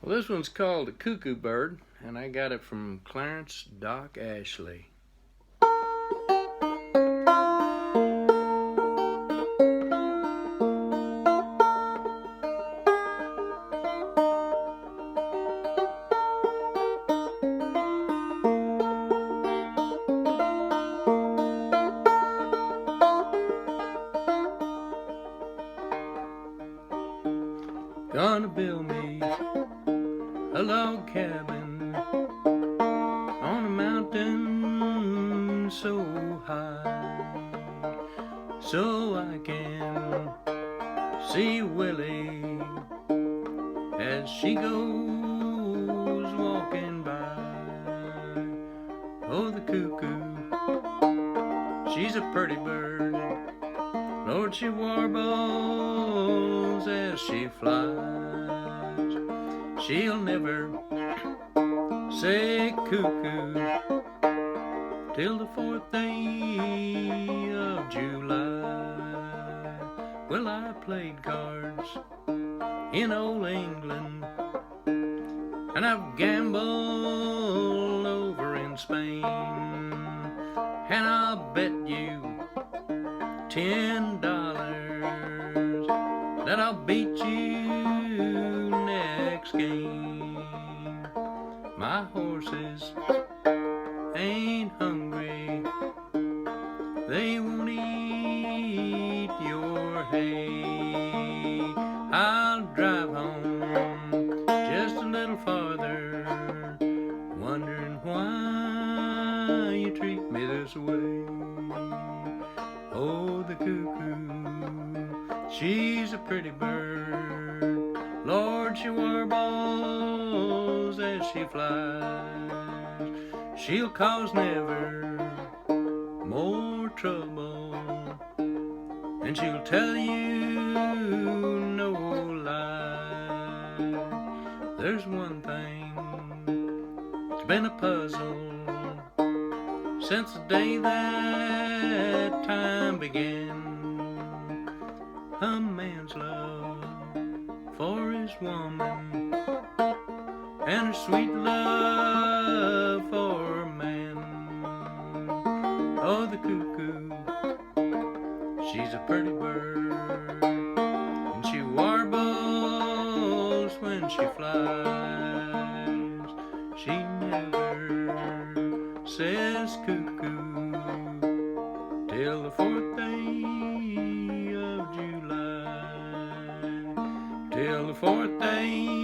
Well, this one's called a cuckoo bird, and I got it from Clarence Doc Ashley. Gonna build me a log cabin on a mountain so high, so I can see Willie as she goes walking by. Oh, the cuckoo, she's a pretty bird, Lord, she warbles as she flies. She'll never say cuckoo till the 4th day of July. Well, I played cards in old England, and I've gambled over in Spain, and I'll bet you $10 that I'll beat you next game. My horses ain't hungry, they won't eat your hay. I'll drive home just a little farther, wondering why you treat me this way. Oh, the cuckoo, she's a pretty bird, Lord, she warbles as she flies. She'll cause never more trouble, and she'll tell you no lie. There's one thing that's been a puzzle since the day that time began. A man's love for his woman, and her sweet love for a man. Oh, the cuckoo, she's a pretty bird, and she warbles when she flies. She never says cuckoo till the 4th day of July, till the 4th day